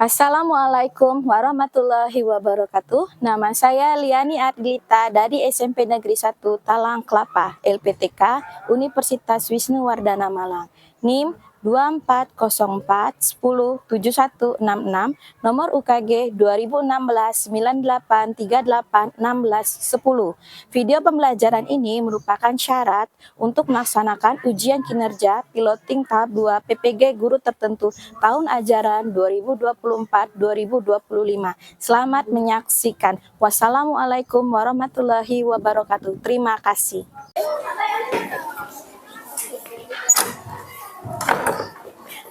Assalamualaikum warahmatullahi wabarakatuh. Nama saya Liani Ardita dari SMP Negeri 1 Talang Kelapa, LPTK, Universitas Wisnuwardana Malang. NIM 2404107166, nomor UKG 201698381610. Video pembelajaran ini merupakan syarat untuk melaksanakan ujian kinerja piloting tahap 2 PPG guru tertentu tahun ajaran 2024-2025. Selamat menyaksikan. Wassalamualaikum warahmatullahi wabarakatuh. Terima kasih.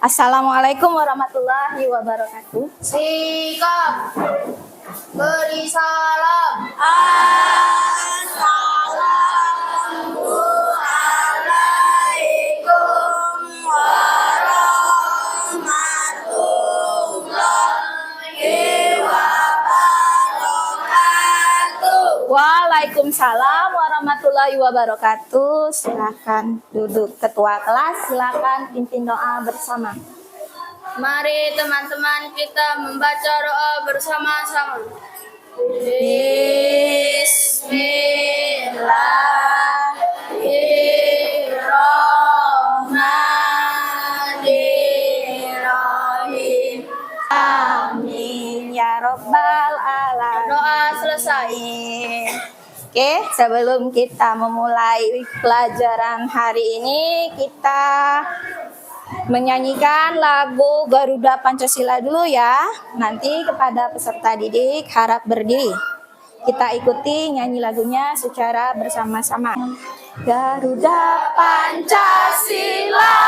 Assalamualaikum warahmatullahi wabarakatuh. Sikap beri salam. Assalamualaikum warahmatullahi wabarakatuh. Waalaikumsalam warahmatullahi wabarakatuh. Silakan duduk. Ketua kelas, silakan pimpin doa bersama. Mari teman-teman kita membaca doa bersama-sama. Bismillahirrahmanirrahim. Amin ya robbal alamin. Doa selesai. Oke, sebelum kita memulai pelajaran hari ini, kita menyanyikan lagu Garuda Pancasila dulu ya. Nanti kepada peserta didik harap berdiri. Kita ikuti nyanyi lagunya secara bersama-sama. Garuda Pancasila,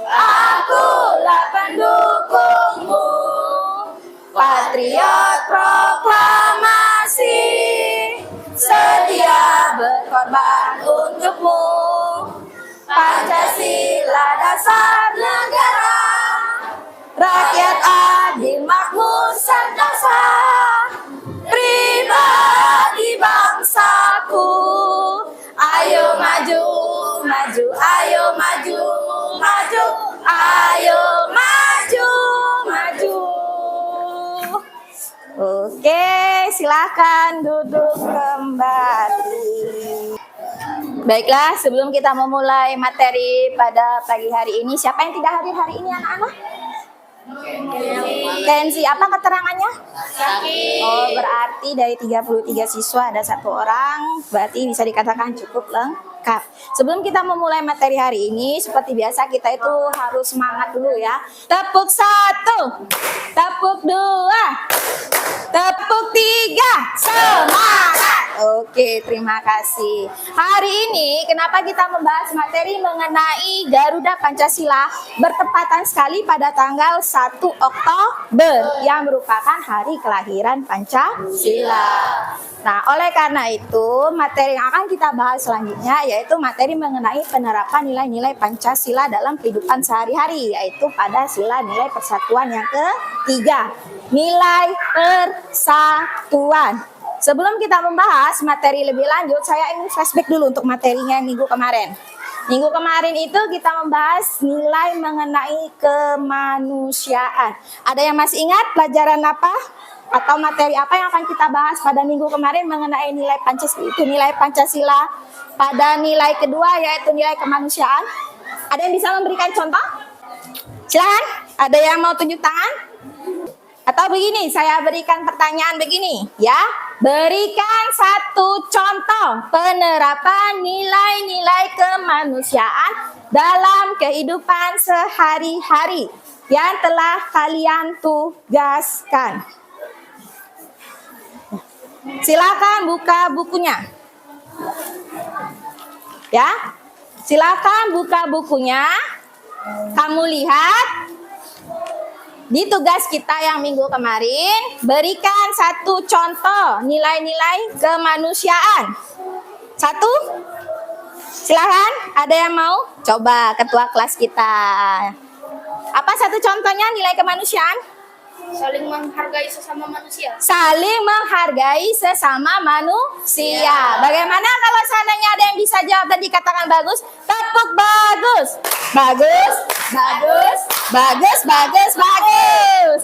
akulah pendukungmu, patriot proklamasi, sedia berkorban untukmu. Pancasila dasar negara, rakyat adil makmur sentosa, pribadi bangsaku. Ayo maju, maju, ayo maju, maju, ayo maju, maju. Oke, silakan duduk kembali. Baiklah, sebelum kita memulai materi pada pagi hari ini, siapa yang tidak hadir hari ini anak-anak? Kenzi, apa keterangannya? Sakit. Oh, berarti dari 33 siswa ada 1 orang, berarti bisa dikatakan cukup lengkap. Sebelum kita memulai materi hari ini, seperti biasa kita itu harus semangat dulu ya. Tepuk 1, tepuk 2, tepuk 3, semangat! Oke, terima kasih. Hari ini kenapa kita membahas materi mengenai Garuda Pancasila bertepatan sekali pada tanggal 1 Oktober yang merupakan hari kelahiran Pancasila. Nah, oleh karena itu materi yang akan kita bahas selanjutnya yaitu materi mengenai penerapan nilai-nilai Pancasila dalam kehidupan sehari-hari, yaitu pada sila nilai persatuan yang ketiga, nilai persatuan. Sebelum kita membahas materi lebih lanjut, saya ingin flashback dulu untuk materinya minggu kemarin. Minggu kemarin itu kita membahas nilai mengenai kemanusiaan. Ada yang masih ingat pelajaran apa? Atau materi apa yang akan kita bahas pada minggu kemarin mengenai nilai Pancasila? Itu nilai Pancasila pada nilai kedua yaitu nilai kemanusiaan. Ada yang bisa memberikan contoh? Silakan. Ada yang mau tunjuk tangan? Atau begini, saya berikan pertanyaan begini, ya. Berikan 1 contoh penerapan nilai-nilai kemanusiaan dalam kehidupan sehari-hari yang telah kalian tugaskan. Silakan buka bukunya. Ya. Silakan buka bukunya. Kamu lihat di tugas kita yang minggu kemarin, berikan 1 contoh nilai-nilai kemanusiaan. 1? Silakan, ada yang mau? Coba ketua kelas kita. Apa 1 contohnya nilai kemanusiaan? Saling menghargai sesama manusia. Saling menghargai sesama manusia. Bagaimana kalau seandainya ada yang bisa jawab dan dikatakan bagus? Tepuk bagus. Bagus, bagus, bagus, bagus, bagus.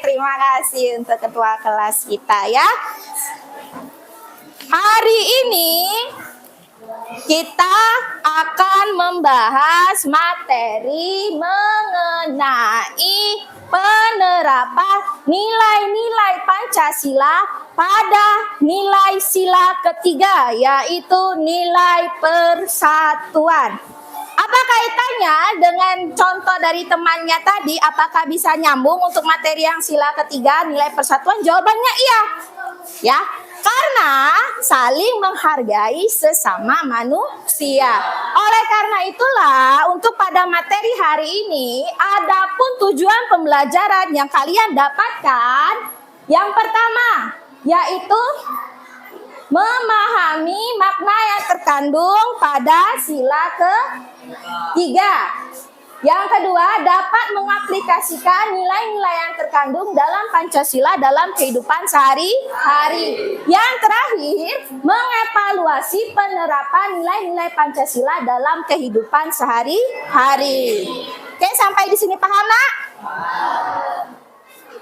terima kasih untuk ketua kelas kita ya. Hari ini kita akan membahas materi mengenai penerapan nilai-nilai Pancasila pada nilai sila ketiga, yaitu nilai persatuan. Apa kaitannya dengan contoh dari temannya tadi? Apakah bisa nyambung untuk materi yang sila ketiga, nilai persatuan? Jawabannya iya. Ya, karena saling menghargai sesama manusia. Oleh karena itulah, untuk pada materi hari ini, adapun tujuan pembelajaran yang kalian dapatkan, yang pertama, yaitu memahami makna yang terkandung pada sila ketiga. Yang kedua, dapat mengaplikasikan nilai-nilai yang terkandung dalam Pancasila dalam kehidupan sehari-hari. Yang terakhir, mengevaluasi penerapan nilai-nilai Pancasila dalam kehidupan sehari-hari. Oke, sampai di sini paham, Nak?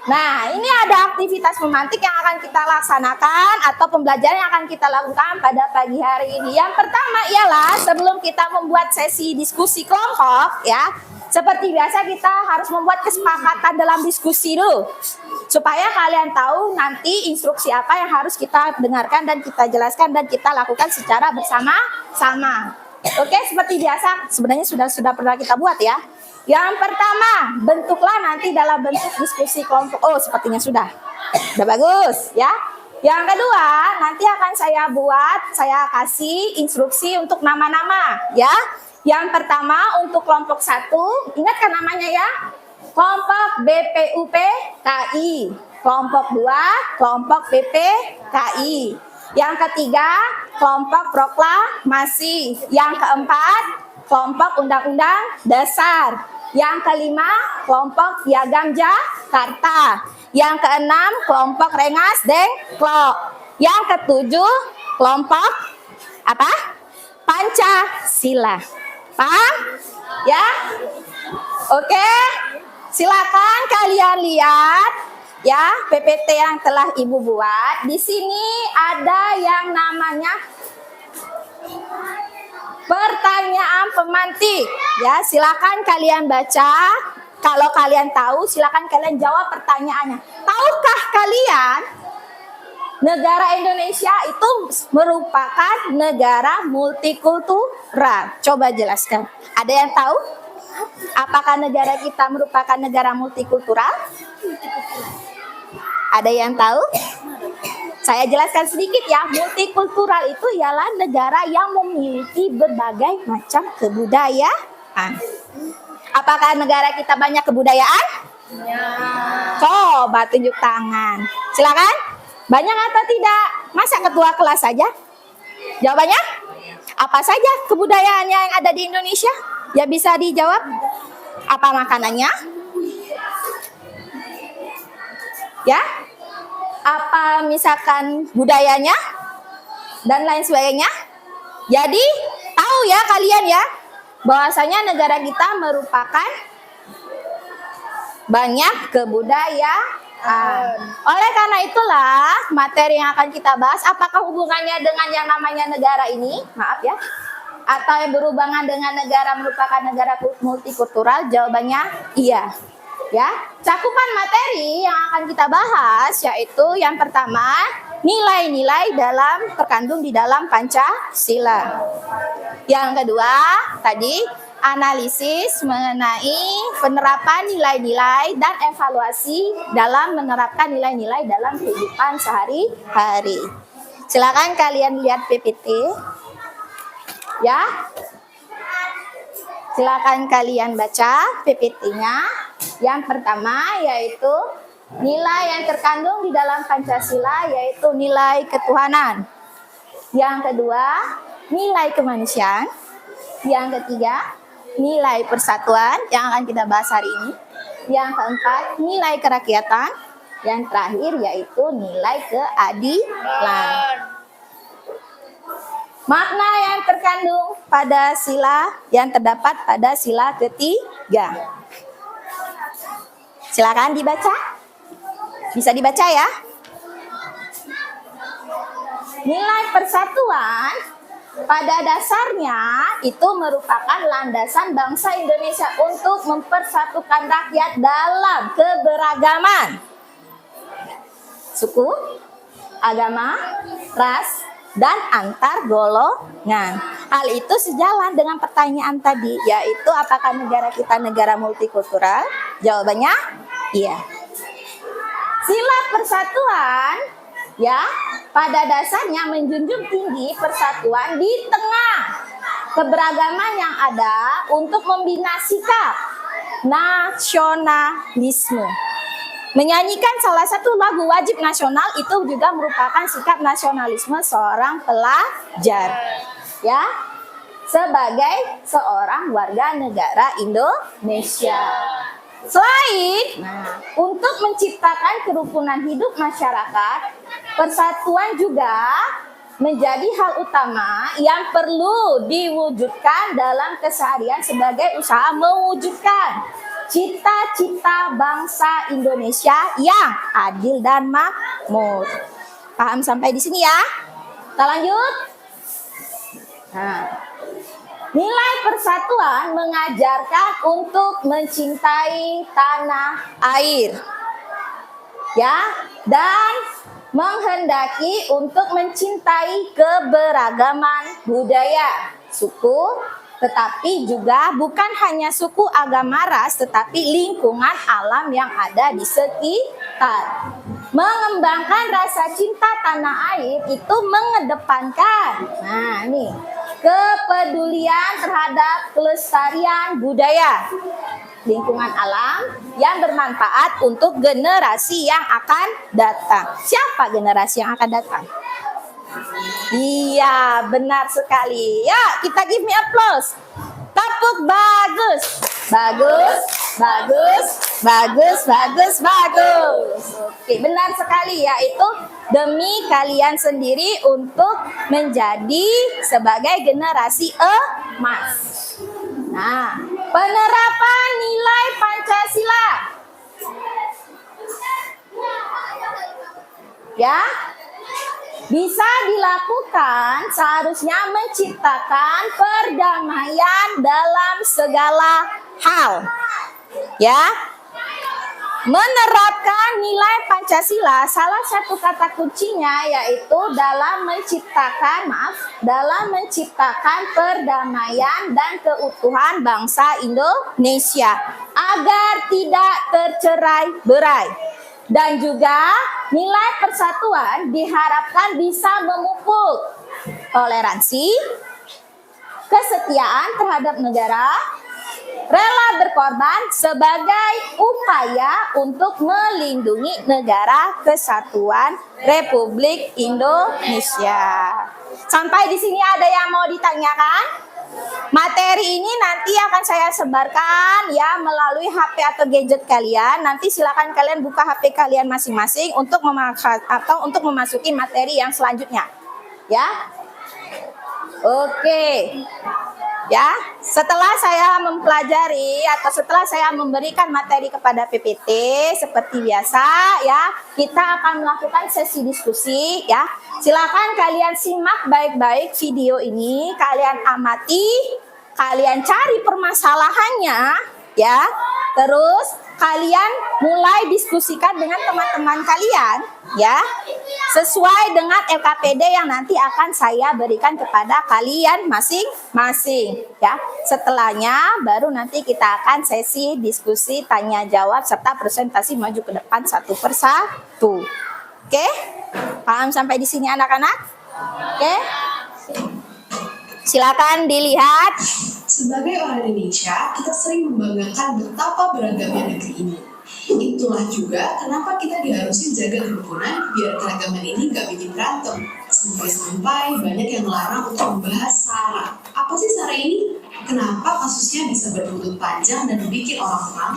Nah, ini ada aktivitas memantik yang akan kita laksanakan atau pembelajaran yang akan kita lakukan pada pagi hari ini. Yang pertama ialah sebelum kita membuat sesi diskusi kelompok, ya, seperti biasa kita harus membuat kesepakatan dalam diskusi dulu, supaya kalian tahu nanti instruksi apa yang harus kita dengarkan dan kita jelaskan dan kita lakukan secara bersama-sama. Oke, seperti biasa sebenarnya sudah pernah kita buat ya. Yang pertama, bentuklah nanti dalam bentuk diskusi kelompok. Oh, sepertinya sudah bagus ya. Yang kedua, nanti akan saya kasih instruksi untuk nama-nama ya. Yang pertama untuk kelompok 1, ingatkan namanya ya. Kelompok BPUPKI. Kelompok 2, kelompok PPKI. Yang ketiga, kelompok proklamasi. Yang keempat, kelompok Undang-Undang Dasar. Yang kelima, kelompok Piagam Jakarta. Yang keenam, kelompok Rengas Dengklok. Yang ketujuh, kelompok apa? Pancasila. Paham? Ya? Oke. Silakan kalian lihat ya PPT yang telah Ibu buat. Di sini ada yang namanya pertanyaan pemantik. Ya, silakan kalian baca. Kalau kalian tahu, silakan kalian jawab pertanyaannya. Tahukah kalian negara Indonesia itu merupakan negara multikultural? Coba jelaskan. Ada yang tahu? Apakah negara kita merupakan negara multikultural? Ada yang tahu? Saya jelaskan sedikit ya, multikultural itu ialah negara yang memiliki berbagai macam kebudayaan. Apakah negara kita banyak kebudayaan? Ya. Coba tunjuk tangan. Silakan. Banyak atau tidak? Masa ketua kelas saja? Jawabannya? Apa saja kebudayaannya yang ada di Indonesia? Ya bisa dijawab. Apa makanannya? Ya? Apa misalkan budayanya dan lain sebagainya. Jadi tahu ya kalian ya bahwasanya negara kita merupakan banyak kebudayaan. Oleh karena itulah materi yang akan kita bahas, apakah hubungannya dengan yang namanya negara ini? Maaf ya. Atau yang berhubungan dengan negara merupakan negara multikultural? Jawabannya iya. Ya, cakupan materi yang akan kita bahas yaitu yang pertama, nilai-nilai terkandung di dalam Pancasila. Yang kedua, tadi analisis mengenai penerapan nilai-nilai dan evaluasi dalam menerapkan nilai-nilai dalam kehidupan sehari-hari. Silakan kalian lihat PPT. Ya. Silakan kalian baca PPT-nya. Yang pertama yaitu nilai yang terkandung di dalam Pancasila yaitu nilai ketuhanan. Yang kedua, nilai kemanusiaan. Yang ketiga, nilai persatuan yang akan kita bahas hari ini. Yang keempat, nilai kerakyatan. Yang terakhir yaitu nilai keadilan. Makna yang terkandung pada sila yang terdapat pada sila ketiga. Silakan dibaca. Bisa dibaca ya. Nilai persatuan pada dasarnya itu merupakan landasan bangsa Indonesia untuk mempersatukan rakyat dalam keberagaman suku, agama, ras, dan antar golongan. Hal itu sejalan dengan pertanyaan tadi, yaitu apakah negara kita negara multikultural? Jawabannya iya. Sila persatuan ya pada dasarnya menjunjung tinggi persatuan di tengah keberagaman yang ada untuk membina sikap nasionalisme. Menyanyikan salah satu lagu wajib nasional itu juga merupakan sikap nasionalisme seorang pelajar, ya, sebagai seorang warga negara Indonesia. Selain untuk menciptakan kerukunan hidup masyarakat, persatuan juga menjadi hal utama yang perlu diwujudkan dalam keseharian sebagai usaha mewujudkan cita-cita bangsa Indonesia yang adil dan makmur. Paham sampai di sini ya? Kita lanjut. Nah, nilai persatuan mengajarkan untuk mencintai tanah air, ya, dan menghendaki untuk mencintai keberagaman budaya, suku, tetapi juga bukan hanya suku, agama, ras, tetapi lingkungan alam yang ada di sekitar. Mengembangkan rasa cinta tanah air itu mengedepankan, nah nih, kepedulian terhadap kelestarian budaya, lingkungan alam yang bermanfaat untuk generasi yang akan datang. Siapa generasi yang akan datang? Iya, benar sekali. Ya, kita give me applause. Tepuk bagus. Bagus, bagus, bagus, bagus, bagus. Oke, benar sekali, yaitu demi kalian sendiri untuk menjadi sebagai generasi emas. Nah, penerapan nilai Pancasila. Ya, bisa dilakukan seharusnya menciptakan perdamaian dalam segala hal. Ya, menerapkan nilai Pancasila, salah satu kata kuncinya yaitu dalam menciptakan perdamaian dan keutuhan bangsa Indonesia agar tidak tercerai-berai. Dan juga nilai persatuan diharapkan bisa memupuk toleransi, kesetiaan terhadap negara, rela berkorban sebagai upaya untuk melindungi negara kesatuan Republik Indonesia. Sampai di sini ada yang mau ditanyakan? Materi ini nanti akan saya sebarkan ya melalui HP atau gadget kalian. Nanti silakan kalian buka HP kalian masing-masing untuk memasuki materi yang selanjutnya. Ya. Oke. Ya, setelah saya mempelajari atau setelah saya memberikan materi kepada PPT seperti biasa ya, kita akan melakukan sesi diskusi ya. Silakan kalian simak baik-baik video ini, kalian amati, kalian cari permasalahannya ya. Terus kalian mulai diskusikan dengan teman-teman kalian ya, sesuai dengan LKPD yang nanti akan saya berikan kepada kalian masing-masing ya. Setelahnya baru nanti kita akan sesi diskusi tanya jawab serta presentasi maju ke depan satu persatu. Oke? Paham sampai di sini anak-anak? Oke? Silakan dilihat. Sebagai orang Indonesia, kita sering membanggakan betapa beragamnya negeri ini. Itulah juga kenapa kita diharusin jaga kerukunan biar keragaman ini nggak bikin berantem. Sampai-sampai banyak yang melarang untuk membahas SARA. Apa sih SARA ini? Kenapa kasusnya bisa berbuntut panjang dan bikin orang tenang?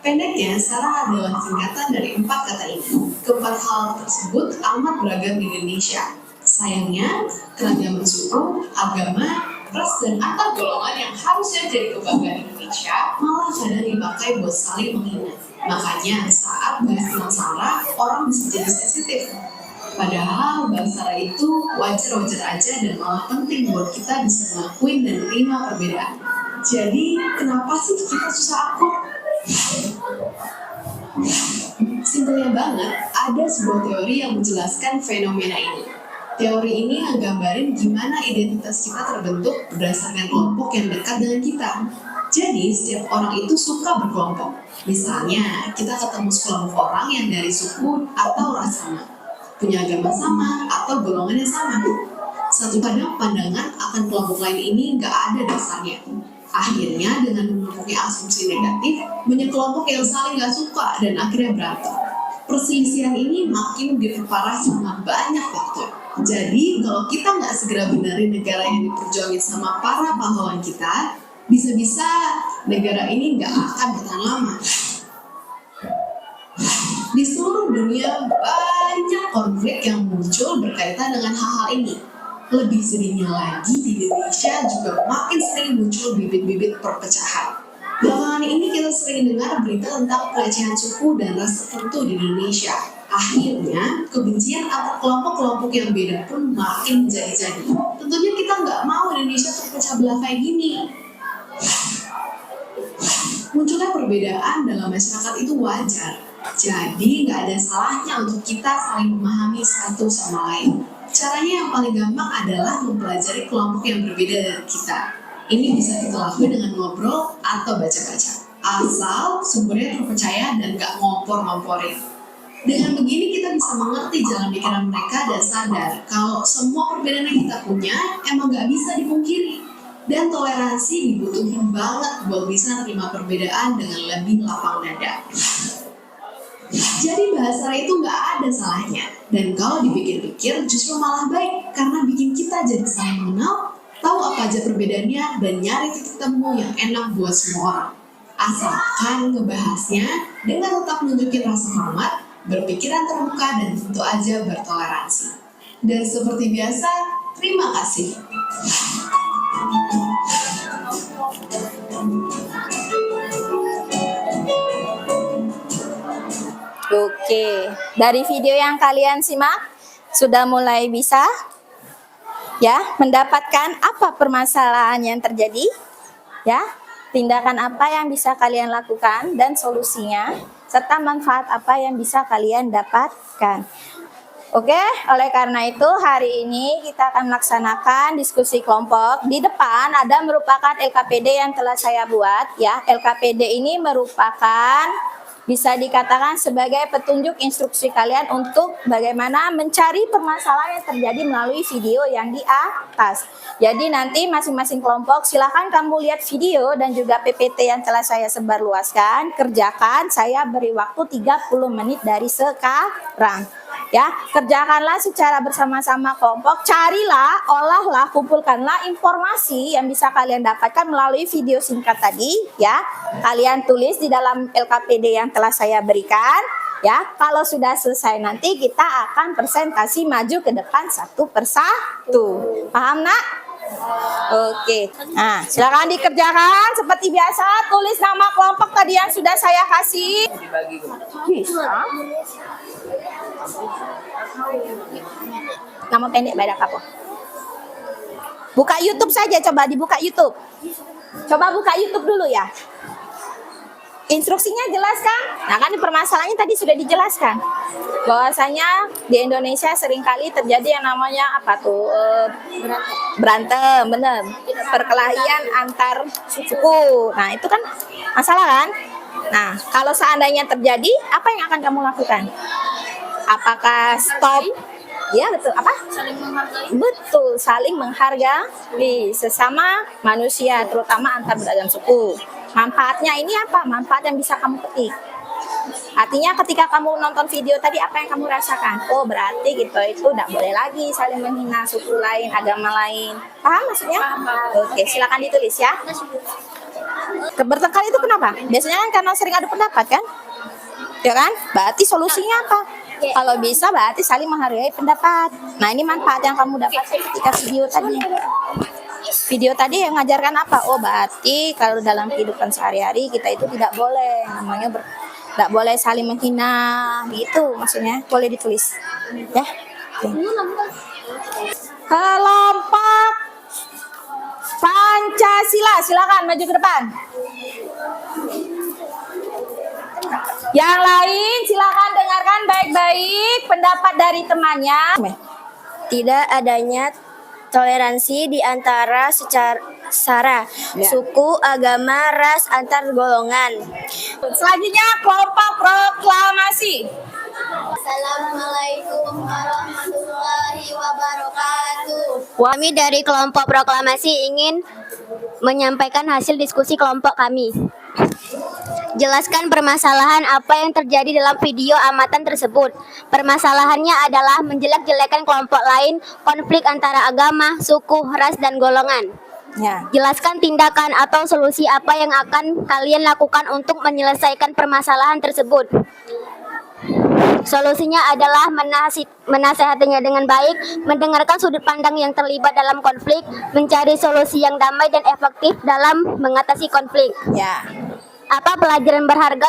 Pendeknya, SARA adalah singkatan dari 4 kata ini. Keempat hal tersebut amat beragam di Indonesia. Sayangnya, keragaman suku, agama, ras, dan antar golongan yang harusnya jadi kebanggaan Indonesia malah kadang dipakai buat saling menghina. Makanya saat bahas tentang SARA, orang bisa jadi sensitif. Padahal bahas SARA itu wajar-wajar aja dan malah penting buat kita bisa ngelakuin dan terima perbedaan. Jadi, kenapa sih kita susah akur? Simpelnya banget, ada sebuah teori yang menjelaskan fenomena ini. Teori ini ngegambarin gimana identitas kita terbentuk berdasarkan kelompok yang dekat dengan kita. Jadi, setiap orang itu suka berkelompok. Misalnya, kita ketemu sekelompok orang yang dari suku atau ras sama, punya agama sama, atau golongan yang sama. Satu kadang pandangan akan kelompok lain ini nggak ada dasarnya. Akhirnya, dengan menumpuknya asumsi negatif, banyak kelompok yang saling nggak suka dan akhirnya berantem. Perselisihan ini makin diperparah sama banyak faktor. Jadi, kalau kita nggak segera benerin negara yang diperjuangin sama para pahlawan kita, bisa-bisa negara ini nggak akan bertahan lama. Di seluruh dunia banyak konflik yang muncul berkaitan dengan hal-hal ini. Lebih sedihnya lagi, di Indonesia juga makin sering muncul bibit-bibit perpecahan. Belakangan ini kita sering dengar berita tentang pelecehan suku dan ras tertentu di Indonesia. Akhirnya, kebencian antar kelompok-kelompok yang beda pun makin menjadi-jadi. Tentunya kita nggak mau Indonesia terpecah belah kayak gini. Munculnya perbedaan dalam masyarakat itu wajar. Jadi nggak ada salahnya untuk kita saling memahami satu sama lain. Caranya yang paling gampang adalah mempelajari kelompok yang berbeda dari kita. Ini bisa kita lakukan dengan ngobrol atau baca-baca. Asal sumbernya terpercaya dan nggak ngompor-ngomporin. Dengan begini kita bisa mengerti jalan pikiran mereka dan sadar kalau semua perbedaan yang kita punya emang nggak bisa dipungkiri. Dan toleransi dibutuhin banget buat bisa terima perbedaan dengan lebih lapang dada. Jadi bahasa itu nggak ada salahnya. Dan kalau dipikir-pikir justru malah baik karena bikin kita jadi saling mengenal, tahu apa aja perbedaannya, dan nyari titik temu yang enak buat semua orang. Asalkan ngebahasnya dengan tetap nunjukin rasa hormat, berpikiran terbuka, dan tentu aja bertoleransi. Dan seperti biasa, terima kasih. Oke, dari video yang kalian simak sudah mulai bisa ya mendapatkan apa permasalahan yang terjadi, ya, tindakan apa yang bisa kalian lakukan dan solusinya, serta manfaat apa yang bisa kalian dapatkan. Oke, oleh karena itu hari ini kita akan melaksanakan diskusi kelompok. Di depan ada merupakan LKPD yang telah saya buat, ya. LKPD ini merupakan bisa dikatakan sebagai petunjuk instruksi kalian untuk bagaimana mencari permasalahan yang terjadi melalui video yang di atas. Jadi nanti masing-masing kelompok silahkan kamu lihat video dan juga PPT yang telah saya sebarluaskan, kerjakan. Saya beri waktu 30 menit dari sekarang. Ya, kerjakanlah secara bersama-sama kelompok, carilah, olahlah, kumpulkanlah informasi yang bisa kalian dapatkan melalui video singkat tadi, ya. Kalian tulis di dalam LKPD yang telah saya berikan, ya. Kalau sudah selesai nanti kita akan presentasi maju ke depan satu persatu. Paham, Nak? Oke. Nah, silakan dikerjakan seperti biasa, tulis nama kelompok tadi yang sudah saya kasih. Bisa. Nama pendek beda kapok. Buka YouTube saja, coba dibuka YouTube. Coba buka YouTube dulu ya. Instruksinya jelas kan? Nah kan permasalahannya tadi sudah dijelaskan. Bahwasanya di Indonesia seringkali terjadi yang namanya apa tuh? Berantem, bener. Perkelahian antar suku. Nah itu kan masalah kan? Nah kalau seandainya terjadi, apa yang akan kamu lakukan? Apakah stop? Ya betul, apa? Saling menghargai. Betul, saling menghargai sesama manusia, terutama antar beragam suku. Manfaatnya ini apa? Manfaat yang bisa kamu petik. Artinya ketika kamu nonton video tadi, apa yang kamu rasakan? Oh berarti gitu, itu tidak boleh lagi saling menghina suku lain, agama lain. Paham maksudnya? Oke, silakan ditulis ya. Bertengkar itu kenapa? Biasanya kan karena sering adu pendapat kan? Ya kan? Berarti solusinya apa? Kalau bisa berarti saling menghargai pendapat. Nah ini manfaat yang kamu dapat ketika video tadi. Video tadi yang mengajarkan apa? Oh berarti kalau dalam kehidupan sehari-hari kita itu tidak boleh namanya Nggak boleh saling menghina, gitu maksudnya. Boleh ditulis, ya. Oke. Kelompok Pancasila, silakan maju ke depan. Yang lain silakan dengarkan baik-baik pendapat dari temannya. Tidak adanya toleransi di antara sara, Ya. suku, agama, ras, antar golongan. Selanjutnya kelompok proklamasi. Assalamualaikum warahmatullahi wabarakatuh. Kami dari kelompok proklamasi ingin menyampaikan hasil diskusi kelompok kami. Jelaskan permasalahan apa yang terjadi dalam video amatan tersebut. Permasalahannya adalah menjelek-jelekan kelompok lain, konflik antara agama, suku, ras, dan golongan. Ya. Jelaskan tindakan atau solusi apa yang akan kalian lakukan untuk menyelesaikan permasalahan tersebut. Solusinya adalah menasehatinya dengan baik, mendengarkan sudut pandang yang terlibat dalam konflik, mencari solusi yang damai dan efektif dalam mengatasi konflik. Ya. Apa pelajaran berharga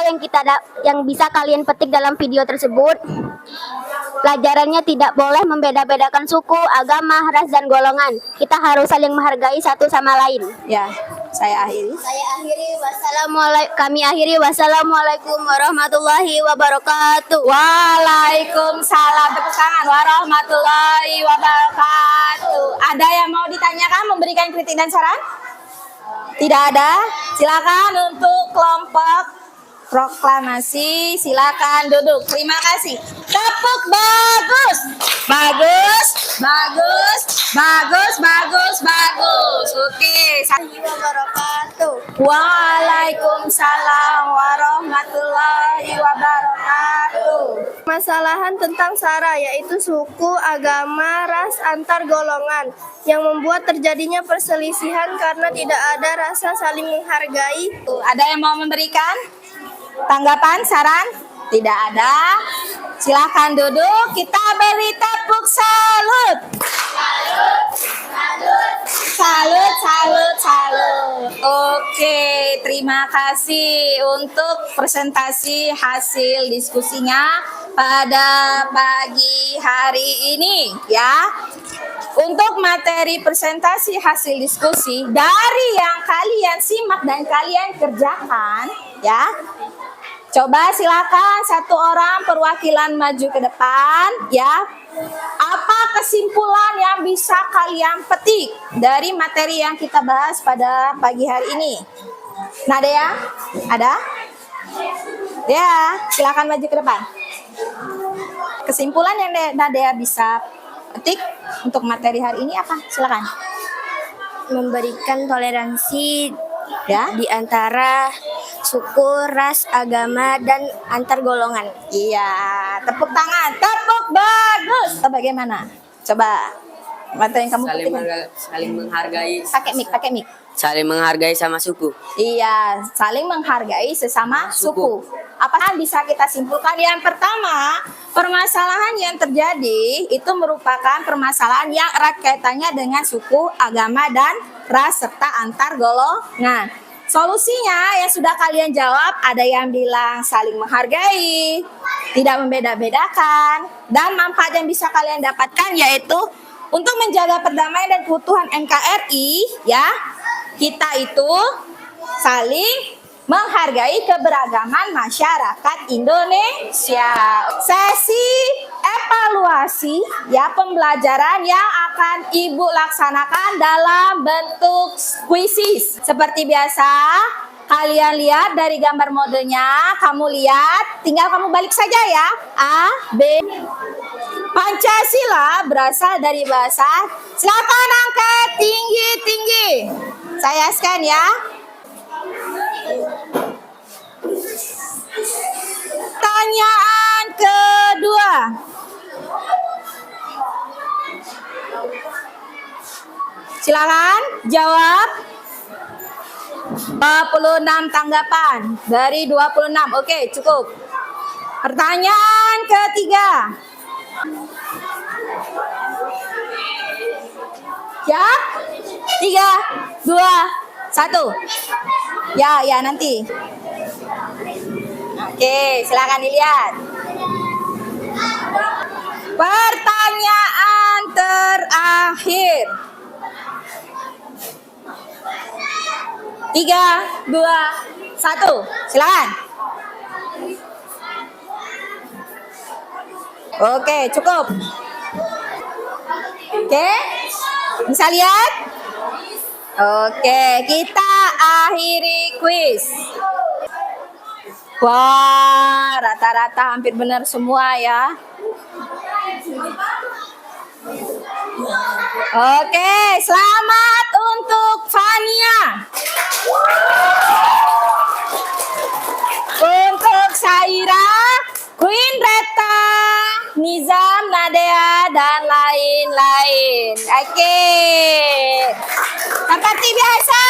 yang bisa kalian petik dalam video tersebut? Pelajarannya tidak boleh membeda-bedakan suku, agama, ras, dan golongan. Kita harus saling menghargai satu sama lain. Ya. Saya akhiri. Kami akhiri. Wassalamualaikum warahmatullahi wabarakatuh. Waalaikumsalam. Tepuk tangan. Warahmatullahi wabarakatuh. Ada yang mau ditanyakan, memberikan kritik dan saran? Tidak ada. Silakan untuk kelompok proklamasi, silakan duduk. Terima kasih. Tepuk bagus. Bagus. Bagus. Bagus, bagus, bagus. Oke. Waalaikumsalam warahmatullahi wabarakatuh. Permasalahan tentang sara, yaitu suku, agama, ras, antar golongan, yang membuat terjadinya perselisihan karena tidak ada rasa saling menghargai. Ada yang mau memberikan tanggapan, saran? Tidak ada. Silahkan duduk. Kita beri tepuk salut. Salut, salut, salut. Oke, terima kasih untuk presentasi hasil diskusinya pada pagi hari ini, ya. Untuk materi presentasi hasil diskusi dari yang kalian simak dan kalian kerjakan, ya. Coba silakan satu orang perwakilan maju ke depan, ya. Apa kesimpulan yang bisa kalian petik dari materi yang kita bahas pada pagi hari ini? Nadia, ada? Ya, silakan maju ke depan. Kesimpulan yang Nadia bisa petik untuk materi hari ini apa? Silakan. Memberikan toleransi Ya. di antara suku, ras, agama, dan antar golongan. Iya, tepuk tangan, tepuk bagus. Atau bagaimana? Coba materi yang kamu petik. Saling menghargai, Pakai mic. saling menghargai sama suku. Iya, saling menghargai sesama suku. Apa yang bisa kita simpulkan? Yang pertama, permasalahan yang terjadi itu merupakan permasalahan yang erat kaitannya dengan suku, agama, dan ras serta antar golongan. Solusinya yang sudah kalian jawab, ada yang bilang saling menghargai, tidak membeda-bedakan, dan manfaat yang bisa kalian dapatkan yaitu untuk menjaga perdamaian dan keutuhan NKRI, ya. Kita itu saling menghargai keberagaman masyarakat Indonesia. Sesi evaluasi, ya, pembelajaran yang akan Ibu laksanakan dalam bentuk kuisis. Seperti biasa, kalian lihat dari gambar modenya, kamu lihat, tinggal kamu balik saja ya. A, B. Pancasila berasal dari bahasa, silakan angkat tinggi-tinggi. Saya scan ya. Pertanyaan kedua. Silakan jawab. 26 tanggapan dari 26. Oke, cukup. Pertanyaan ketiga. Ya? 3, 2, 1. Ya, nanti. Oke, silakan dilihat. Pertanyaan terakhir. 3, 2, 1. Silakan. Oke, cukup. Oke, bisa lihat? Oke, kita akhiri kuis. Wah, rata-rata hampir benar semua ya. Oke, selamat untuk Fania. Untuk Saira, Queen Reta, Nizam, Nadea, dan lain-lain. Oke. Seperti biasa,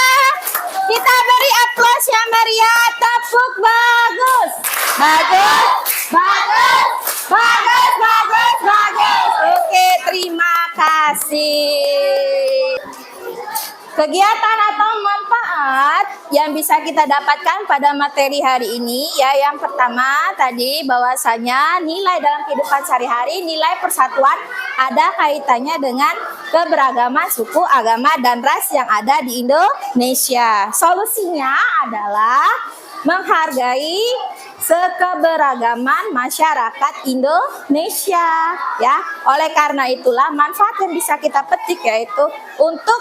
kita beri aplaus yang meriah. Tepuk bagus. Bagus, bagus, bagus, bagus, bagus. Oke, terima kasih. Kegiatan atau manfaat yang bisa kita dapatkan pada materi hari ini ya, yang pertama tadi bahwasanya nilai dalam kehidupan sehari-hari, nilai persatuan ada kaitannya dengan keberagaman suku, agama, dan ras yang ada di Indonesia. Solusinya adalah menghargai keberagaman masyarakat Indonesia ya. Oleh karena itulah manfaat yang bisa kita petik yaitu untuk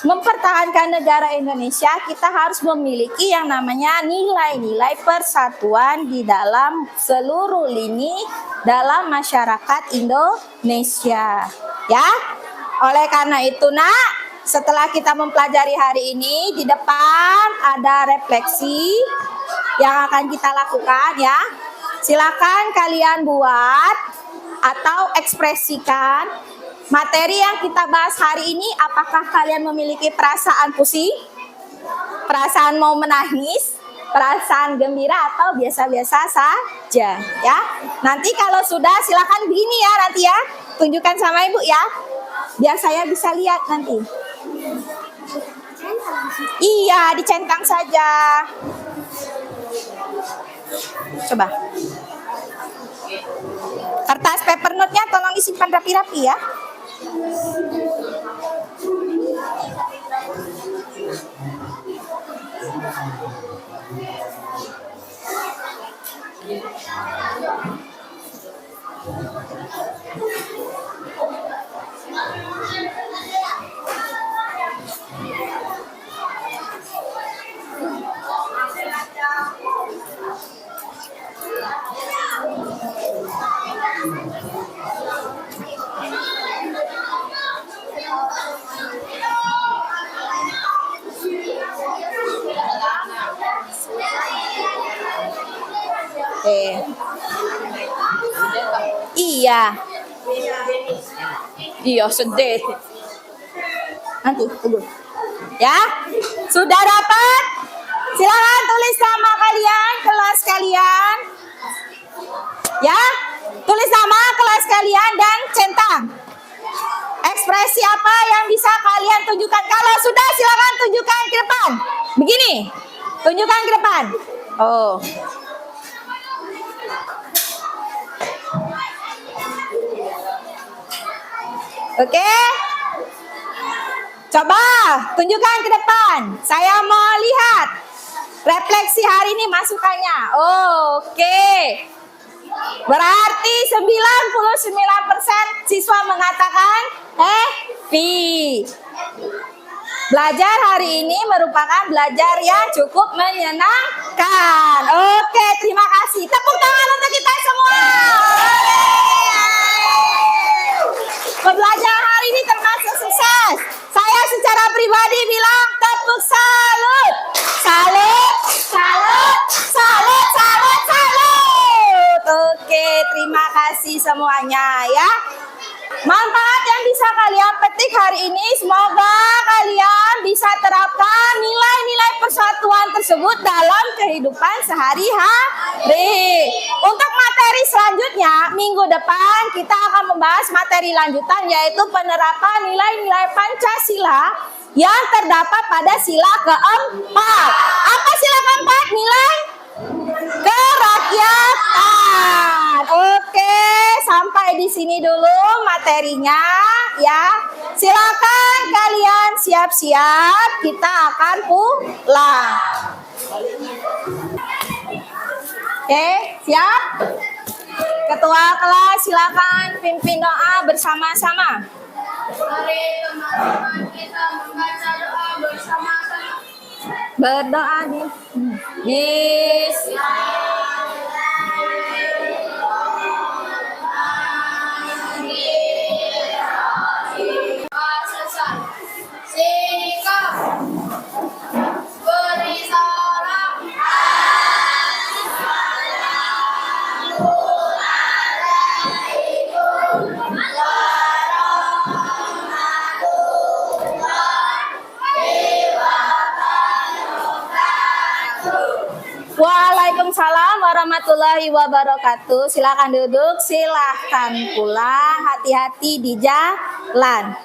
mempertahankan negara Indonesia, kita harus memiliki yang namanya nilai-nilai persatuan di dalam seluruh lini dalam masyarakat Indonesia ya. Oleh karena itu nak, setelah kita mempelajari hari ini, di depan ada refleksi yang akan kita lakukan ya. Silakan kalian buat atau ekspresikan materi yang kita bahas hari ini. Apakah kalian memiliki perasaan pusing, perasaan mau menangis, perasaan gembira, atau biasa-biasa saja ya. Nanti kalau sudah silakan begini ya, nanti ya tunjukkan sama ibu ya, biar saya bisa lihat nanti. Iya, dicentang saja. Coba. Kertas paper note-nya tolong disimpan rapi-rapi ya. Iya. Iya, sedih. Nanti tunggu. Ya, sudah dapat? Silakan tulis nama kalian, kelas kalian. Ya, tulis nama kelas kalian dan centang. Ekspresi apa yang bisa kalian tunjukkan? Kalau sudah, silakan tunjukkan ke depan. Begini, tunjukkan ke depan. Oh. Oke, coba tunjukkan ke depan. Saya mau lihat refleksi hari ini masukannya. Oke, berarti 99% siswa mengatakan happy. Belajar hari ini merupakan belajar yang cukup menyenangkan. Oke, terima kasih. Tepuk tangan untuk kita semua. Pembelajaran hari ini termasuk sukses. Saya secara pribadi bilang tepuk salut. Salut, salut, salut, salut, salut. Oke, terima kasih semuanya ya. Manfaat yang bisa kalian petik hari ini, semoga kalian bisa terapkan nilai-nilai persatuan tersebut dalam kehidupan sehari-hari. Untuk materi selanjutnya, minggu depan kita akan membahas materi lanjutan, yaitu penerapan nilai-nilai Pancasila yang terdapat pada sila keempat. Apa sila keempat? Nilai kerakyatan. Oke, sampai di sini dulu materinya ya. Silakan kalian siap-siap, kita akan pulang. Oke, siap? Ketua kelas silakan pimpin doa bersama-sama. Mari teman-teman kita membaca doa bersama-sama. Berdoa nih. Selesai. Sikap. Beri salam. Waalaikumsalam warahmatullahi wabarakatuh. Silakan duduk, silakan pulang, hati-hati di jalan.